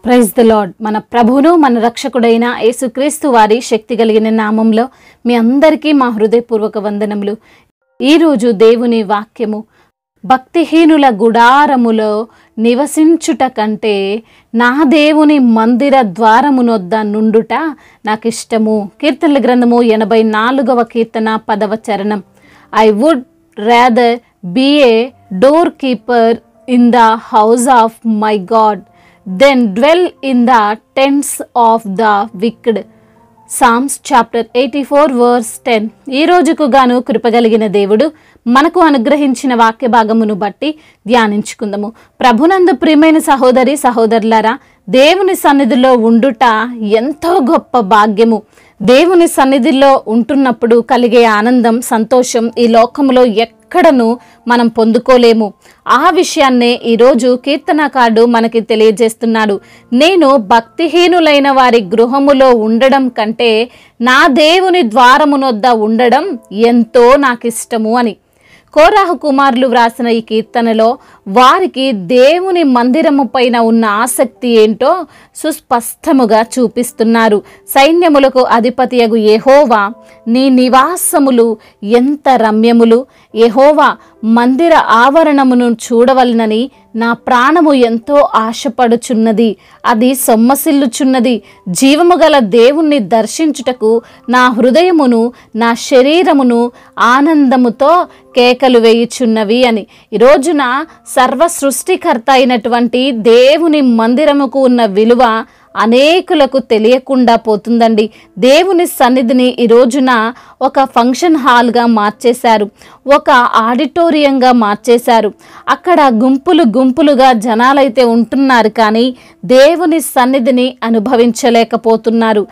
Praise the lord. మన ప్రభువును మన రక్షకుడైన యేసుక్రీస్తు వారి శక్తి కలిగిన నామంలో మీ అందరికీ మా హృదయపూర్వక వందనములు. ఈరోజు దేవుని వాక్యము, భక్తిహీనుల గుడారములో నివసించుట కంటే నా దేవుని మందిర ద్వారమునొద్ద నుండుట నాకు ఇష్టము. కీర్తనల గ్రంథము 84వ కీర్తన 10వ చరణం. I would rather be a door keeper in the house of my God then dwell in the tents of the wicked. Psalms chapter 84 verse 10. ఈ రోజుకు గాను కృపగలిగిన దేవుడు మనకు అనుగ్రహించిన వాక్య భాగమును బట్టి ధ్యానించుకుందాము. ప్రభునందు ప్రియమైన సహోదరి సహోదరులారా, దేవుని సన్నిధిలో ఉండుట ఎంతో గొప్ప భాగ్యము. దేవుని సన్నిధిలో ఉంటున్నప్పుడు కలిగే ఆనందం, సంతోషం ఈ లోకములో ఎక్కడను మనం పొందుకోలేము. ఆ విషయాన్నే ఈరోజు కీర్తనకారుడు మనకి తెలియజేస్తున్నాడు. నేను భక్తిహీనులైన వారి గృహములో ఉండడం కంటే నా దేవుని ద్వారమునొద్ద ఉండడం ఎంతో నాకు ఇష్టము అని కోరాహు కుమారులు వ్రాసిన ఈ కీర్తనలో వారికి దేవుని మందిరము పైన ఉన్న ఆసక్తి ఏంటో సుస్పష్టముగా చూపిస్తున్నారు. సైన్యములకు అధిపతియగు యెహోవా, నీ నివాసములు ఎంత రమ్యములు! యెహోవా మందిర ఆవరణమును చూడవలనని నా ప్రాణము ఎంతో ఆశపడుచున్నది, అది సొమ్మసిల్లుచున్నది. జీవము గల దేవుణ్ణి దర్శించుటకు నా హృదయమును నా శరీరమును ఆనందముతో కేకలు వేయుచున్నవి అని. ఈ రోజున సర్వ సృష్టికర్త అయినటువంటి దేవుని మందిరముకు ఉన్న విలువ అనేకులకు తెలియకుండా పోతుందండి. దేవుని సన్నిధిని ఈ రోజున ఒక ఫంక్షన్ హాల్గా మార్చేశారు, ఒక ఆడిటోరియంగా మార్చేశారు. అక్కడ గుంపులు గుంపులుగా జనాలైతే ఉంటున్నారు, కానీ దేవుని సన్నిధిని అనుభవించలేకపోతున్నారు.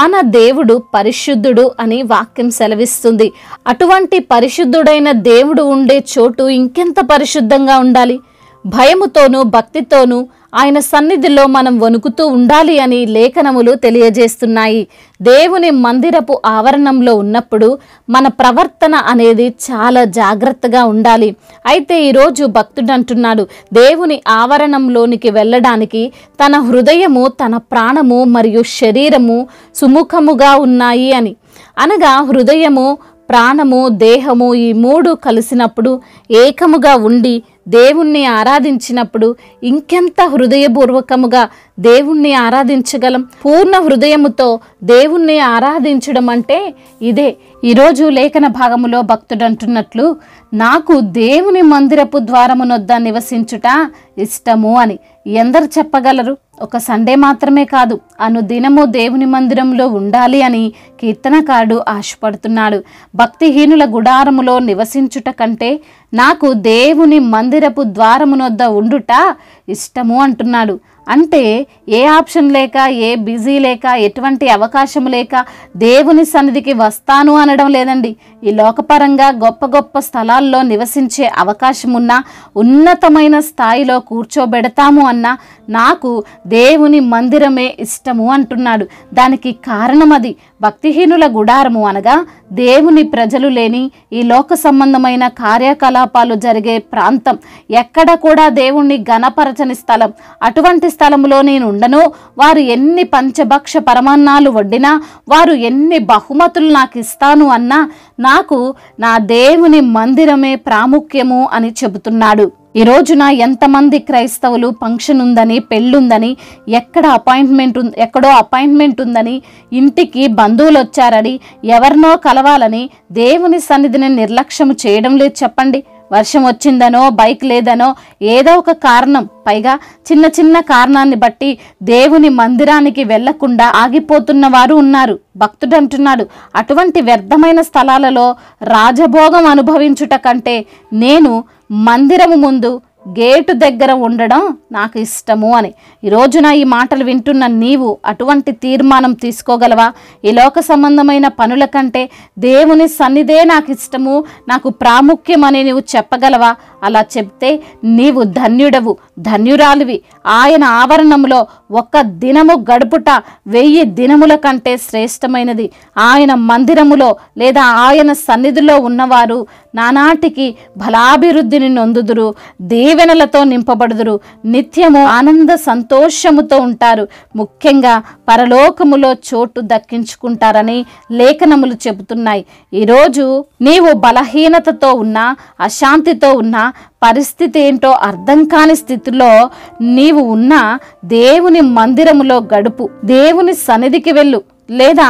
మన దేవుడు పరిశుద్ధుడు అని వాక్యం సెలవిస్తుంది. అటువంటి పరిశుద్ధుడైన దేవుడు ఉండే చోటు ఇంకెంత పరిశుద్ధంగా ఉండాలి. భయముతోనూ భక్తితోనూ ఆయన సన్నిధిలో మనం వణుకుతూ ఉండాలి అని లేఖనములు తెలియజేస్తున్నాయి. దేవుని మందిరపు ఆవరణంలో ఉన్నప్పుడు మన ప్రవర్తన అనేది చాలా జాగ్రత్తగా ఉండాలి. అయితే ఈరోజు భక్తుడు అంటున్నాడు, దేవుని ఆవరణంలోనికి వెళ్ళడానికి తన హృదయము, తన ప్రాణము మరియు శరీరము సుముఖముగా ఉన్నాయి అని. అనగా హృదయము, ప్రాణము, దేహము ఈ మూడు కలిసినప్పుడు, ఏకముగా ఉండి దేవుణ్ణి ఆరాధించినప్పుడు ఇంకెంత హృదయపూర్వకముగా దేవుణ్ణి ఆరాధించగలం. పూర్ణ హృదయముతో దేవుణ్ణి ఆరాధించడం అంటే ఇదే. ఈరోజు లేఖన భాగములో భక్తుడు అంటున్నట్లు, నాకు దేవుని మందిరపు ద్వారమునొద్ద నివసించుట ఇష్టము అని. ఎందరు చెప్పగలరు? ఒక సండే మాత్రమే కాదు, అనుదినము దేవుని మందిరంలో ఉండాలి అని కీర్తనకారుడు ఆశపడుతున్నాడు. భక్తిహీనుల గుడారములో నివసించుట కంటే నాకు దేవుని మందిరపు ద్వారమునొద్ద ఉండుట ఇష్టము అంటున్నాడు. అంటే ఏ ఆప్షన్ లేక, ఏ బిజీ లేక, ఎటువంటి అవకాశం లేక దేవుని సన్నిధికి వస్తాను అనడం లేదండి. ఈ లోకపరంగా గొప్ప గొప్ప స్థలాల్లో నివసించే అవకాశం ఉన్నా, ఉన్నతమైన స్థాయిలో కూర్చోబెడతాము అన్నా నాకు దేవుని మందిరమే ఇష్టము అంటున్నాడు. దానికి కారణం అది. భక్తిహీనుల గుడారము అనగా దేవుని ప్రజలు లేని ఈ లోక సంబంధమైన కార్యకలాపాలు జరిగే ప్రాంతం. ఎక్కడ కూడా దేవుణ్ణి ఘనపరచని స్థలం. అటువంటి స్థలంలో నేను ఉండను. వారు ఎన్ని పంచభక్ష పరమాన్నాలు వడ్డినా, వారు ఎన్ని బహుమతులు నాకు ఇస్తాను అన్నా నాకు నా దేవుని మందిరమే ప్రాముఖ్యము అని చెబుతున్నాడు. ఈ రోజున ఎంతమంది క్రైస్తవులు ఫంక్షన్ ఉందని, పెళ్ళుందని, ఎక్కడో అపాయింట్మెంట్ ఉందని, ఇంటికి బంధువులు వచ్చారని, ఎవరినో కలవాలని దేవుని సన్నిధిని నిర్లక్ష్యం చేయడం లేదు చెప్పండి. వర్షం వచ్చిందనో, బైక్ లేదనో, ఏదో ఒక కారణం, పైగా చిన్న చిన్న కారణాన్ని బట్టి దేవుని మందిరానికి వెళ్లకుండా ఆగిపోతున్న వారు ఉన్నారు. భక్తుడు అంటున్నాడు, అటువంటి వ్యర్థమైన స్థలాలలో రాజభోగం అనుభవించుట కంటే నేను మందిరము ముందు గేటు దగ్గర ఉండడం నాకు ఇష్టము అని. ఈ రోజున ఈ మాటలు వింటున్న నీవు అటువంటి తీర్మానం తీసుకోగలవా? ఈ లోక సంబంధమైన పనుల కంటే దేవుని సన్నిధే నాకు ఇష్టము, నాకు ప్రాముఖ్యం అని నీవు చెప్పగలవా? అలా చెప్తే నీవు ధన్యుడవు, ధన్యురాలివి. ఆయన ఆవరణంలో ఒక్క దినము గడుపుట 1000 దినముల కంటే శ్రేష్టమైనది. ఆయన మందిరములో లేదా ఆయన సన్నిధిలో ఉన్నవారు నానాటికి బలాభివృద్ధిని నొందుదురు, దీవెనలతో నింపబడుదురు, నిత్యము ఆనంద సంతోషముతో ఉంటారు, ముఖ్యంగా పరలోకములో చోటు దక్కించుకుంటారని లేఖనములు చెబుతున్నాయి. ఈరోజు నీవు బలహీనతతో ఉన్నా, అశాంతితో ఉన్నా, పరిస్థితి ఏంటో అర్థం కాని స్థితిలో నీవు ఉన్నా, దేవుని మందిరములో గడుపు, దేవుని సన్నిధికి వెళ్ళు, లేదా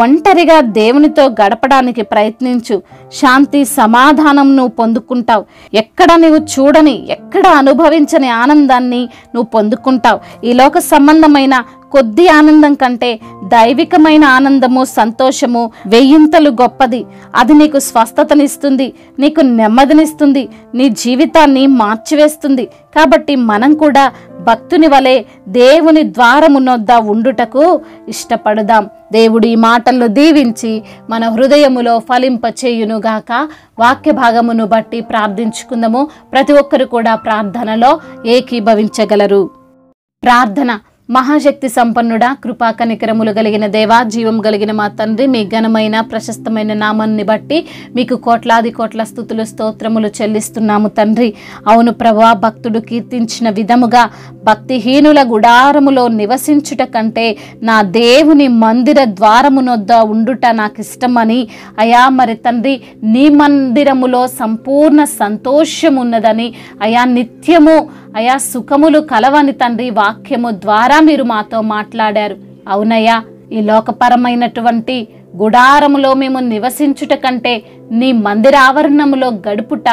ఒంటరిగా దేవునితో గడపడానికి ప్రయత్నించు. శాంతి సమాధానం నువ్వు పొందుకుంటావు. ఎక్కడ నువ్వు చూడని, ఎక్కడ అనుభవించని ఆనందాన్ని నువ్వు పొందుకుంటావు. ఈ లోక సంబంధమైన కొద్ది ఆనందం కంటే దైవికమైన ఆనందము, సంతోషము వెయ్యింతలు గొప్పది. అది నీకు స్వస్థతనిస్తుంది, నీకు నెమ్మదినిస్తుంది, నీ జీవితాన్ని మార్చివేస్తుంది. కాబట్టి మనం కూడా భక్తుని వలె దేవుని ద్వారమునొద్ద ఉండుటకు ఇష్టపడదాం. దేవుడు ఈ మాటలను దీవించి మన హృదయములో ఫలింపచేయునుగాక. వాక్య భాగమును బట్టి ప్రార్థించుకుందాము. ప్రతి ఒక్కరు కూడా ప్రార్థనలో ఏకీభవించగలరు. ప్రార్థన. మహాశక్తి సంపన్నుడా, కృపా కనికరములు కలిగిన దేవా, జీవం కలిగిన మా తండ్రి, మీ ఘనమైన ప్రశస్తమైన నామాన్ని బట్టి మీకు కోట్లాది కోట్ల స్తుతులు స్తోత్రములు చెల్లిస్తున్నాము తండ్రి. అవును ప్రభువా, భక్తుడు కీర్తించిన విధముగా భక్తిహీనుల గుడారములో నివసించుట కంటే నా దేవుని మందిర ద్వారమునొద్ద ఉండుట నాకు ఇష్టమని అయా, మరి తండ్రి నీ మందిరములో సంపూర్ణ సంతోషమున్నదని అయా, నిత్యము అయా సుఖములు కలవని తండ్రి వాక్యము ద్వారా మీరు మాతో మాట్లాడారు. అవునయ్యా, ఈ లోకపరమైనటువంటి గుడారములో మేము నివసించుట కంటే నీ మందిర ఆవరణములో గడుపుట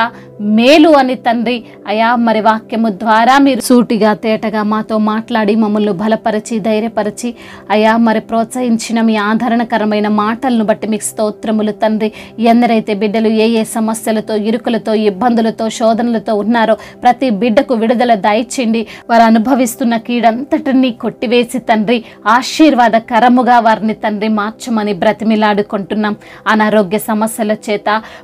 మేలు అని తండ్రి అయా, మరి వాక్యము ద్వారా మీరు సూటిగా తేటగా మాతో మాట్లాడి మమ్మల్ని బలపరిచి ధైర్యపరిచి అయా, మరి ప్రోత్సహించిన మీ ఆదరణకరమైన మాటలను బట్టి మీకు స్తోత్రములు తండ్రి. ఎందరైతే బిడ్డలు ఏ ఏ సమస్యలతో, ఇరుకులతో, ఇబ్బందులతో, శోధనలతో ఉన్నారో ప్రతి బిడ్డకు విడుదల దయచేయండి. వారు అనుభవిస్తున్న కీడంతటిని కొట్టివేసి తండ్రి ఆశీర్వాదకరముగా వారిని తండ్రి మార్చమని బ్రతిమిలాడుకుంటున్నాం. అనారోగ్య సమస్యల చేత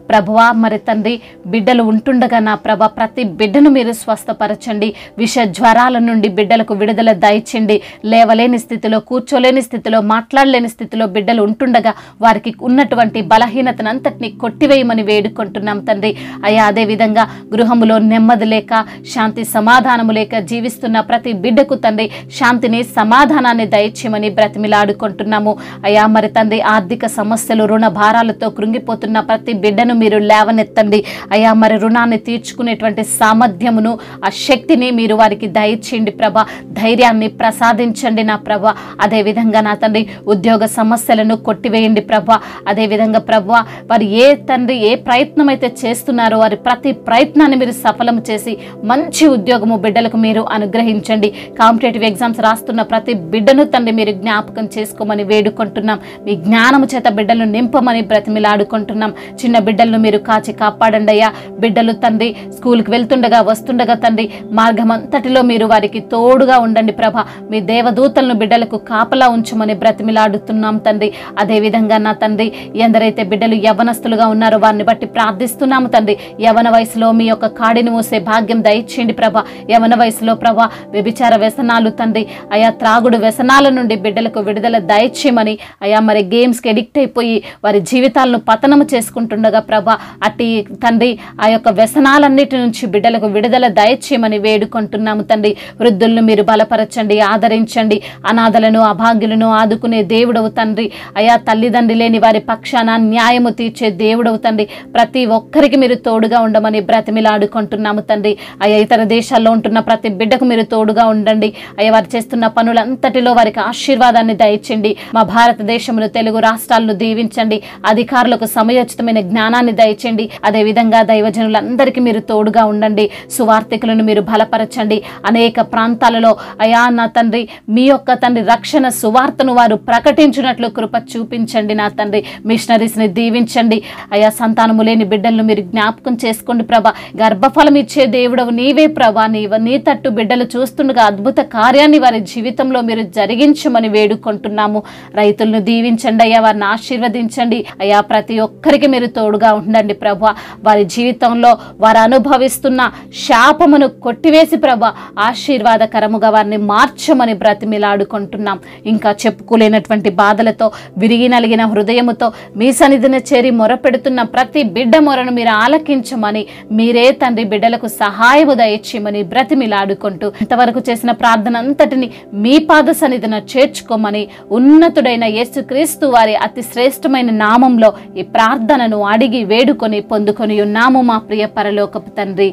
ప్రభువా, మరి తండ్రి బిడ్డలు ఉంటుండగా నా ప్రభ ప్రతి బిడ్డను మీరు స్వస్థపరచండి. విష జ్వరాల నుండి బిడ్డలకు విడుదల దయచేయండి. లేవలేని స్థితిలో, కూర్చోలేని స్థితిలో, మాట్లాడలేని స్థితిలో బిడ్డలు ఉంటుండగా వారికి ఉన్నటువంటి బలహీనతనంతటిని కొట్టివేయమని వేడుకుంటున్నాం తండ్రి. అయ్యా, అదేవిధంగా గృహములో నెమ్మది లేక, శాంతి సమాధానము లేక జీవిస్తున్న ప్రతి బిడ్డకు తండ్రి శాంతిని, సమాధానాన్ని దయచేయమని బ్రతిమిలాడుకుంటున్నాము. అయ్యా, మరి తండ్రి ఆర్థిక సమస్యలు, రుణ భారాలతో కృంగిపోతున్న ప్రతి బిడ్డను మీరు లేవనెత్తండి. అయ్యా, మరి రుణాన్ని తీర్చుకునేటువంటి సామర్థ్యమును, ఆ శక్తిని మీరు వారికి దయచేయండి ప్రభా. ధైర్యాన్ని ప్రసాదించండి నా ప్రభా. అదేవిధంగా నా తండ్రి ఉద్యోగ సమస్యలను కొట్టివేయండి ప్రభా. అదేవిధంగా ప్రభా, వారు ఏ తండ్రి ఏ ప్రయత్నం అయితే చేస్తున్నారో వారి ప్రతి ప్రయత్నాన్ని మీరు సఫలం చేసి మంచి ఉద్యోగము బిడ్డలకు మీరు అనుగ్రహించండి. కాంపిటేటివ్ ఎగ్జామ్స్ రాస్తున్న ప్రతి బిడ్డను తండ్రి మీరు జ్ఞాపకం చేసుకోమని వేడుకుంటున్నాం. మీ జ్ఞానము చేత బిడ్డలను నింపమని బ్రతిమిలాడుకుంటున్నాం. చిన్న బిడ్డలను మీరు కాచి కాపాడండి అయ్యా. బిడ్డలు తండ్రి స్కూల్కి వెళ్తుండగా, వస్తుండగా తండ్రి మార్గం అంతటిలో మీరు వారికి తోడుగా ఉండండి ప్రభా. మీ దేవదూతలను బిడ్డలకు కాపలా ఉంచమని బ్రతిమిలాడుతున్నాం తండ్రి. అదేవిధంగా నా తండ్రి ఎందరైతే బిడ్డలు యవ్వనస్తులుగా ఉన్నారో వారిని బట్టి ప్రార్థిస్తున్నాము తండ్రి. యవ్వన వయసులో మీ యొక్క కాడిని మోసే భాగ్యం దయచేయండి ప్రభా. యవ్వన వయసులో ప్రభా వ్యభిచార వ్యసనాలు తండ్రి అయా, త్రాగుడు వ్యసనాల నుండి బిడ్డలకు విడుదల దయచేయమని అయా, మరి గేమ్స్కి ఎడిక్ట్ అయిపోయి వారి జీవితాలను పతనము చేసుకుంటుండగా ప్రభా, అట్టి తండ్రి ఆ యొక్క వ్యసనాలన్నిటి నుంచి బిడ్డలకు విడుదల దయచేయమని వేడుకుంటున్నాము తండ్రి. వృద్ధులను మీరు బలపరచండి, ఆదరించండి. అనాథలను, అభాగ్యులను ఆదుకునే దేవుడవు తండ్రి అయా. తల్లిదండ్రి లేని వారి పక్షాన న్యాయము తీర్చే దేవుడవు తండ్రి. ప్రతి ఒక్కరికి మీరు తోడుగా ఉండమని బ్రతిమిలాడుకుంటున్నాము తండ్రి. అయా, ఇతర దేశాల్లో ఉంటున్న ప్రతి బిడ్డకు మీరు తోడుగా ఉండండి అయ్యా. వారు చేస్తున్న పనులంతటిలో వారికి ఆశీర్వాదాన్ని దయచేయండి. మా భారతదేశమును, తెలుగు రాష్ట్రాలను దీవించండి. అధికారులకు సమయోచితమైన జ్ఞానాన్ని దయచేయండి. అదేవిధంగా దైవజనులందరికీ మీరు తోడుగా ఉండండి. సువార్థికులను మీరు బలపరచండి. అనేక ప్రాంతాలలో అయా నా తండ్రి మీ యొక్క తండ్రి రక్షణ సువార్తను వారు ప్రకటించినట్లు కృప చూపించండి నా తండ్రి. మిషనరీస్ని దీవించండి అయా. సంతానము లేని బిడ్డలను మీరు జ్ఞాపకం చేసుకోండి ప్రభా. గర్భఫలం ఇచ్చే దేవుడవు నీవే ప్రభా. నీ తట్టు బిడ్డలు చూస్తుండగా అద్భుత కార్యాన్ని వారి జీవితంలో మీరు జరిగించమని వేడుకుంటున్నాము. రైతులను దీవించండి అయ్యా. వారిని ఆశీర్వదించండి అయ్యా. ప్రతి ఒక్కరికి మీరు తోడుగా ఉండండి ప్రభువా. వారి జీవితంలో వారు అనుభవిస్తున్న శాపమును కొట్టివేసి ప్రభువా ఆశీర్వాదకరముగా వారిని మార్చమని బ్రతిమిలాడుకుంటున్నాం. ఇంకా చెప్పుకోలేనటువంటి బాధలతో విరిగి నలిగిన హృదయముతో మీ సన్నిధిన చేరి మొరపెడుతున్న ప్రతి బిడ్డ మొరను మీరు ఆలకించమని, మీరే తండ్రి బిడ్డలకు సహాయము దయచేయమని బ్రతిమిలాడుకుంటూ ఇంతవరకు చేసిన ప్రార్థన అంతటిని మీ పాద సన్నిధిన చేర్చుకోమని ఉన్నతుడైన యేసుక్రీస్తు వారి అతి శ్రేష్టమైన నామంలో ఈ ప్రార్థనను అడిగి వేడుకొని పొందుకొని ఉన్నాము మా ప్రియ పరలోకపు తండ్రి.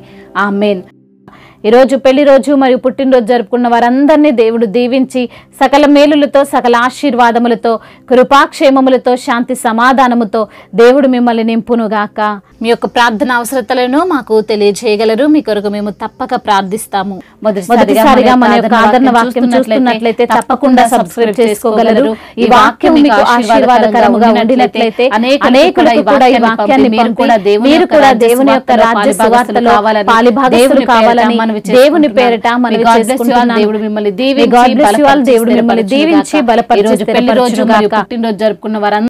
ఆమేన్. ఈరోజు పెళ్లి రోజు మరియు పుట్టినరోజు జరుపుకున్న వారందరినీ దేవుడు దీవించి సకల మేలులతో సకల ఆశీర్వాదములతో కృపాక్షేమములతో శాంతి సమాధానముతో దేవుడు మిమ్మల్ని నింపునుగాక. మీ యొక్క ప్రార్థన అవసరతలను మాకు తెలియజేయగలరు. మీ కొరకు మేము తప్పక ప్రార్థిస్తాము. మొదటిసారిగా మన యొక్క ఆదరణ వాక్యం చూస్తున్నట్లయితే తప్పకుండా సబ్స్క్రైబ్ చేసుకోగలరు. ఈ వాక్యం మీకు ఆశీర్వాదకరముగా ఉండినట్లయితే అనేకులకు కూడా ఈ వాక్యాన్ని మీరు కూడా దేవుని యొక్క రాజ్య సువార్తలో పాలిభాగస్తులు కావాలని దేవుని పేరిట మనవి చేసుకుంటున్నాను. దేవుడు మిమ్మల్ని దీవించి బలపరిచి పుట్టినరోజు జరుపుకున్న వారందరూ